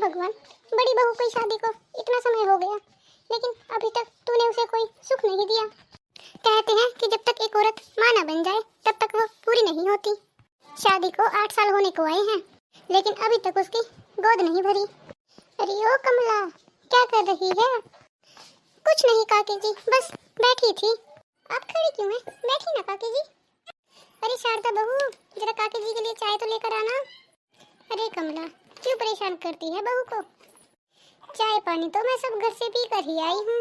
भगवान, बड़ी बहू की शादी को इतना समय हो गया, लेकिन अभी तक तूने उसे कोई सुख नहीं दिया। कहते हैं कि जब तक एक औरत मां ना बन जाए तब तक वो पूरी नहीं होती। शादी को 8 साल होने को आए हैं, लेकिन अभी तक उसकी गोद नहीं भरी। अरे ओ कमला, क्या कर रही है? कुछ नहीं काकी जी, बस बैठी थी। आप खड़ी क्यों हैं? बैठी ना काकी जी। अरे शारदा बहू, जरा काकी जी के लिए चाय तो लेकर आना। अरे कमला, क्यों परेशान करती है बहू को? चाय पानी तो मैं सब घर से पी कर ही आई हूँ।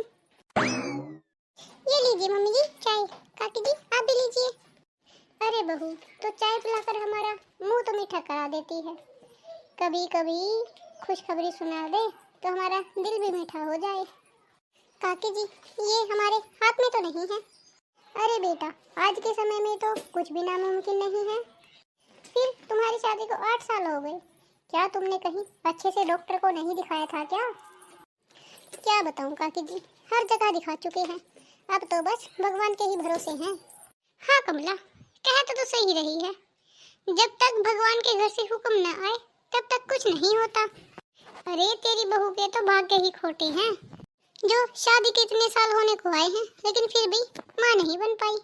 ये लीजिए मम्मी जी चाय। काकी जी आप भी लीजिए। अरे बहू, तो चाय पिलाकर हमारा मुंह तो मीठा करा देती है। कभी कभी खुशखबरी सुना दे तो हमारा दिल भी मीठा हो जाए। काकी जी, ये हमारे हाथ में तो नहीं है। अरे बेटा, आज के समय में तो कुछ भी नामुमकिन नहीं है। फिर तुम्हारी शादी को 8 साल हो गए, क्या तुमने कहीं अच्छे से डॉक्टर को नहीं दिखाया था क्या? क्या बताऊं काकी जी, हर जगह दिखा चुके हैं, अब तो बस भगवान के ही भरोसे हैं। हाँ कमला, कह तो सही रही है, जब तक भगवान के घर से हुक्म न आए तब तक कुछ नहीं होता। अरे तेरी बहू के तो भाग्य ही खोटे हैं, जो शादी के इतने साल होने को आए हैं लेकिन फिर भी माँ नहीं बन पाई।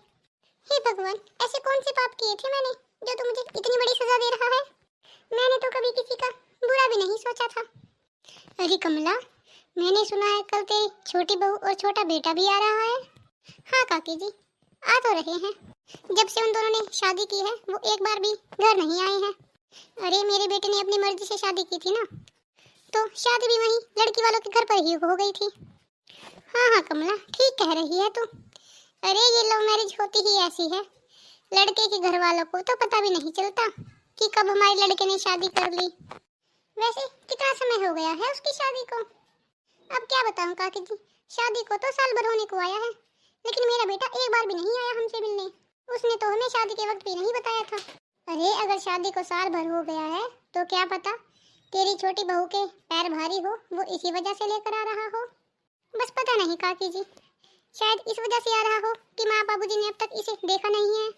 हे भगवान, ऐसे कौन से पाप किए थे मैंने जो तू मुझे इतनी बड़ी सजा दे रहा है? मैंने तो कभी किसी का बुरा भी नहीं सोचा था। अरे कमला, मैंने सुना है कल तेरी छोटी बहू और छोटा बेटा भी आ रहा है। हाँ काकी जी, आ तो रहे हैं। जब से उन दोनों ने शादी की है वो एक बार भी घर नहीं आए हैं। अरे मेरे बेटे ने अपनी मर्जी से शादी की थी ना, तो शादी भी वहीं लड़की वालों के घर पर ही हो गई थी। हाँ हाँ कमला, ठीक कह रही है तू। अरे ये लव मैरिज होती ही ऐसी है, लड़के के घर वालों को तो पता भी नहीं चलता कि कब हमारे लड़के ने शादी कर ली। वैसे कितना समय हो गया है उसकी शादी को? अब क्या बताऊं काकी जी, शादी को तो साल भर होने को आया है, लेकिन मेरा बेटा एक बार भी नहीं आया हमसे मिलने। उसने तो हमें शादी के वक्त भी नहीं बताया था। अरे अगर शादी को साल भर हो गया है तो क्या पता तेरी छोटी बहू के पैर भारी हो, वो इसी वजह से लेकर आ रहा हो। बस पता नहीं काकी जी, शायद इस वजह से आ रहा हो कि माँ बाबूजी ने अब तक इसे देखा नहीं है।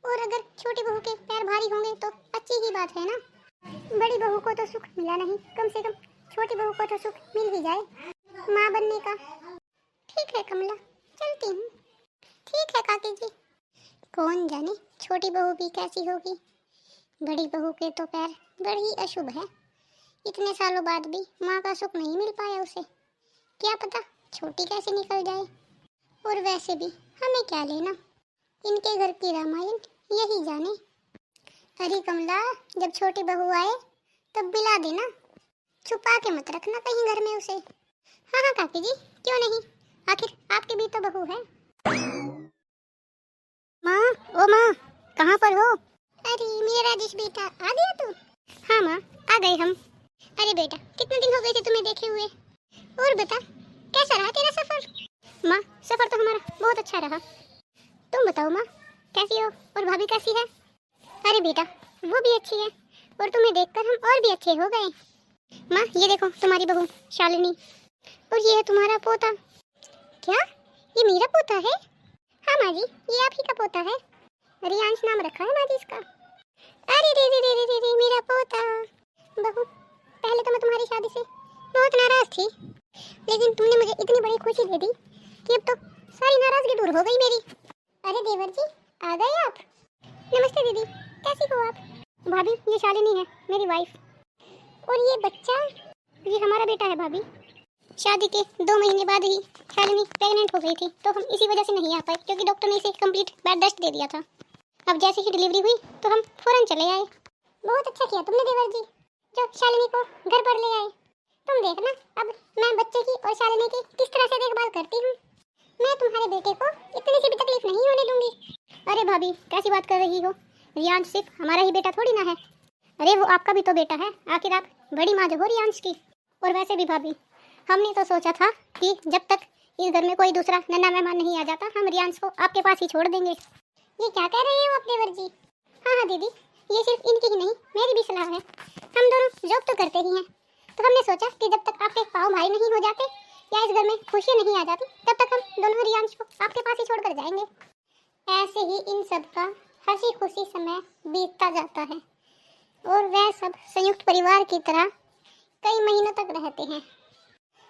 और अगर छोटी बहू के पैर भारी होंगे तो अच्छी ही बात है ना। बड़ी बहू को तो सुख मिला नहीं, कम से कम छोटी बहू को तो सुख मिल ही जाए माँ बनने का। ठीक है कमला, चलती हूँ। ठीक है काकी जी। कौन जाने छोटी बहू भी कैसी होगी। बड़ी बहू के तो पैर बड़ी अशुभ है, इतने सालों बाद भी माँ का सुख नहीं मिल पाया उसे। क्या पता छोटी कैसे निकल जाए। और वैसे भी हमें क्या लेना, इनके घर की रामायण यही जाने। अरे कमला, जब छोटी बहू आए तब बिला देना, छुपा के मत रखना कहीं घर में उसे। हाँ हाँ काकी जी, क्यों नहीं, आखिर आपकी भी तो बहू है। माँ, ओ माँ, कहाँ पर हो? अरे मेरा राजेश बेटा, आ गया तू? हाँ माँ, आ गए हम। अरे बेटा, कितने दिन हो गए थे तुम्हें देखे हुए। और बता, कैसा रहा तेरा सफर? माँ, सफर तो हमारा बहुत अच्छा रहा। तुम बताओ माँ, कैसी हो और भाभी कैसी है? अरे बेटा, वो भी अच्छी है और तुम्हें देखकर हम और भी अच्छे हो गए। माँ ये देखो तुम्हारी बहू शालिनी, और ये है तुम्हारा पोता। क्या ये मेरा पोता है? हाँ माँ जी, ये आप ही का पोता है। रियांश नाम रखा है माँ जी इसका। अरे रे रे रे रे रे रे, मेरा पोता। बहू, पहले तो मैं तुम्हारी शादी से बहुत नाराज थी, लेकिन तुमने मुझे इतनी बड़ी खुशी दे दी कि अब तो सारी नाराजगी दूर हो गई मेरी। अरे देवर जी, आ गए आप? नमस्ते दीदी, कैसी हो आप? भाभी, ये शालिनी है मेरी वाइफ। और ये बच्चा, ये हमारा बेटा है भाभी। शादी के 2 महीने बाद ही शालिनी प्रेग्नेंट हो गई थी, तो हम इसी वजह से नहीं आ पाए, क्योंकि डॉक्टर ने इसे कंप्लीट बेड रेस्ट दे दिया था। अब जैसे ही डिलीवरी हुई तो हम फौरन चले आए। बहुत अच्छा किया तुमने देवर जी, जो शालिनी को घर पर ले आए। तुम देखना अब मैं बच्चे की और शालिनी की किस तरह से देखभाल करती हूँ। मैं तुम्हारे बेटे को इतनी सी भी तकलीफ नहीं होने दूंगी। अरे भाभी, कैसी बात कर रही हो, रियांश सिर्फ हमारा ही बेटा थोड़ी ना है। अरे वो आपका भी तो बेटा है, आखिर आप बड़ी माँ जो हो रियांश की। और वैसे भी भाभी, हमने तो सोचा था कि जब तक इस घर में कोई दूसरा नन्हा मेहमान नहीं आ जाता, हम रियांश को आपके पास ही छोड़ देंगे। ये क्या कह रहे हो आप देवर जी? हाँ हाँ दीदी, ये सिर्फ इनकी ही नहीं मेरी भी सलाह है। हम दोनों जॉब तो करते ही हैं, तो हमने सोचा कि जब तक आपके पाँव भारी नहीं हो जाते या इस घर में खुशियाँ नहीं आ जाती, तब तक हम दोनों रियांश को आपके पास ही छोड़कर जाएंगे। ऐसे ही इन सब का हंसी खुशी समय बीतता जाता है और वह सब संयुक्त परिवार की तरह कई महीनों तक रहते हैं।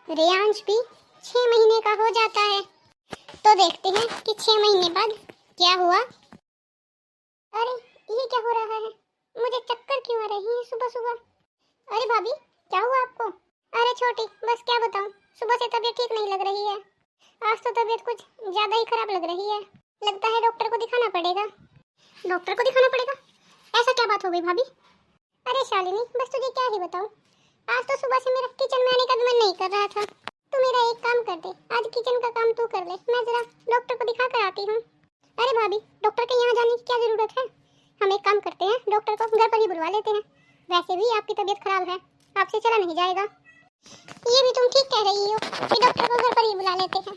रेयांश भी 6 महीने का हो जाता है। तो देखते हैं कि 6 महीने बाद क्या हुआ। अरे ये क्या हो रहा है? मुझे चक्कर क्यों आ रही है सुबह सुबह? अरे भाभी, क्या हुआ आपको? अरे छोटी, बस क्या बताऊं, सुबह से तबीयत ठीक नहीं लग रही है। आज तो तबीयत कुछ ज्यादा ही खराब लग रही है। लगता है डॉक्टर को दिखाना पड़ेगा। डॉक्टर को दिखाना पड़ेगा? ऐसा क्या बात हो गई भाभी? अरे शालिनी, बस तुझे क्या ही बताऊं, आज तो सुबह से मेरा किचन में आने का भी मन नहीं कर रहा था। तू मेरा एक काम कर दे, आज किचन का काम तू कर ले, मैं जरा डॉक्टर को दिखा कर आती हूँ। अरे भाभी, डॉक्टर के यहाँ जाने की क्या जरूरत है? हम एक काम करते हैं, डॉक्टर को घर पर ही बुलवा लेते हैं। वैसे भी आपकी तबीयत खराब है, आपसे चला नहीं जाएगा। ये भी तुम ठीक कह रही हो कि डॉक्टर को घर पर ही बुला लेते हैं।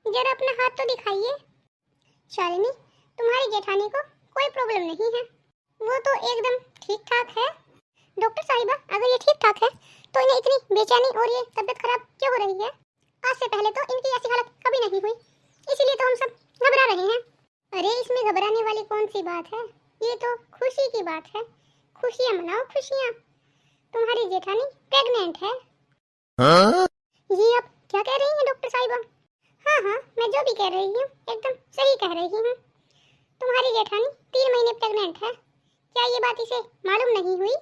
जरा अपना हाथ तो दिखाइए। शालिनी, तुम्हारी जेठानी को कोई प्रॉब्लम नहीं है, वो तो एकदम ठीक ठाक है। डॉक्टर साहिबा, अगर ये ठीक ठाक है तो इन्हें इतनी बेचैनी और ये तबीयत खराब क्यों हो रही है? आज से पहले तो इनकी ऐसी हालत कभी नहीं हुई, इसीलिए तो हम सब घबरा रहे हैं। अरे इसमें घबराने वाली कौन सी बात है? ये तो खुशी की बात है। खुशियाँ मनाओ, खुशियाँ। तुम्हारी जेठानी प्रेग्नेंट है। ये आप क्या कह रही हैं डॉक्टर साहिबा? हाँ हाँ, मैं जो भी कह रही हूँ एकदम सही कह रही हूँ। तुम्हारी जेठानी 3 महीने प्रेग्नेंट है। क्या ये बात इसे मालूम नहीं हुई?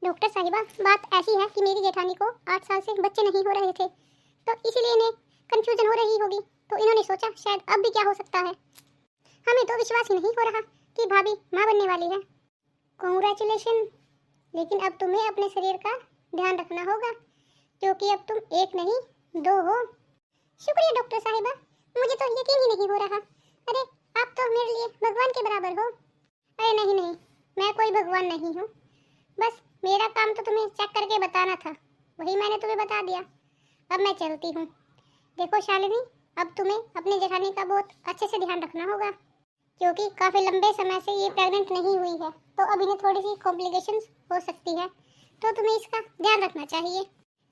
डॉक्टर साहिबा, बात ऐसी है कि मेरी जेठानी को 8 साल से बच्चे नहीं हो रहे थे, तो इसीलिए इन्हें कंफ्यूजन हो रही होगी। तो इन्होंने सोचा शायद अब भी क्या हो सकता है। हमें तो विश्वास ही नहीं हो रहा कि भाभी माँ बनने वाली है। कॉन्ग्रेचुलेशन। लेकिन अब तुम्हें अपने शरीर का ध्यान रखना होगा, क्योंकि अब तुम एक नहीं 2 हो। शुक्रिया डॉक्टर साहिबा, मुझे तो यकीन ही नहीं हो रहा। अरे आप तो मेरे लिए भगवान के बराबर हो। अरे नहीं नहीं, मैं कोई भगवान नहीं हूँ, बस मेरा काम तो तुम्हें चेक करके बताना था, वही मैंने तुम्हें बता दिया। अब मैं चलती हूँ। देखो शालिनी, अब तुम्हें अपनी जेठानी का बहुत अच्छे से ध्यान रखना होगा, क्योंकि काफ़ी लंबे समय से ये प्रेग्नेंट नहीं हुई है, तो अब इन्हें थोड़ी सी कॉम्प्लिकेशंस हो सकती है, तो तुम्हें इसका ध्यान रखना चाहिए।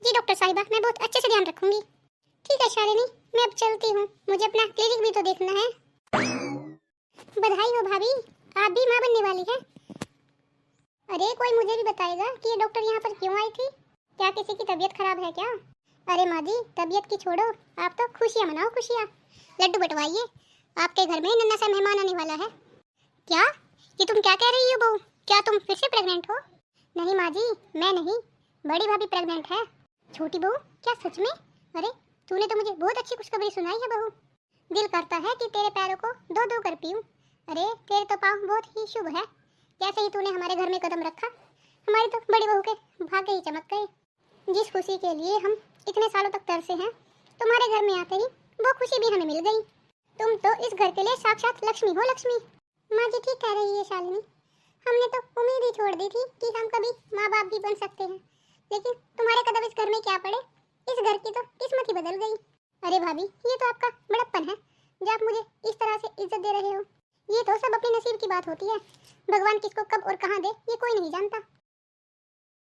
जी डॉक्टर साहिबा, मैं बहुत अच्छे से ध्यान रखूंगी। ठीक है शालिनी, मैं अब चलती हूँ, मुझे अपना क्लिनिक भी तो देखना है। बधाई हो भाभी, आप भी माँ बनने वाली है। अरे कोई मुझे भी बताएगा कि ये डॉक्टर यहाँ पर क्यों आई थी? क्या किसी की तबीयत खराब है क्या? अरे माँ जी, तबीयत की छोड़ो, आप तो खुशियाँ मनाओ, खुशियाँ। लड्डू बंटवाइए, आपके घर में नन्हा सा मेहमान आने वाला है। क्या? ये तुम क्या कह रही हो बहू? क्या तुम फिर से प्रेग्नेंट हो? नहीं माँ जी, मैं नहीं, बड़ी भाभी प्रेग्नेंट है। छोटी बहू, क्या सच में? अरे तूने तो मुझे बहुत अच्छी खुशखबरी सुनाई है बहू। दिल करता है कि तेरे पैरों को 2-2 कर पीऊं। अरे तेरे तो पाँव बहुत ही शुभ है। जैसे ही तूने हमारे घर में कदम रखा, हमारी तो बड़ी बहू के भाग्य ही चमक गए। जिस खुशी के लिए हम इतने सालों तक तरसे हैं, तुम्हारे घर में आते ही वो खुशी भी हमें मिल गई। तुम तो इस घर के लिए साक्षात लक्ष्मी हो, लक्ष्मी। माँ जी ठीक कह रही है शालिनी, हमने तो उम्मीद ही छोड़ दी थी कि हम कभी माँ बाप भी बन सकते हैं, लेकिन तुम्हारे कदम इस घर में क्या पड़े, इस घर की तो किस्मत ही बदल गई। अरे भाभी, ये तो आपका बड़प्पन है, जो आप मुझे इस तरह से इज्जत दे रहे हो। ये तो सब अपने नसीब की बात होती है, भगवान किसको कब और कहाँ दे ये कोई नहीं जानता।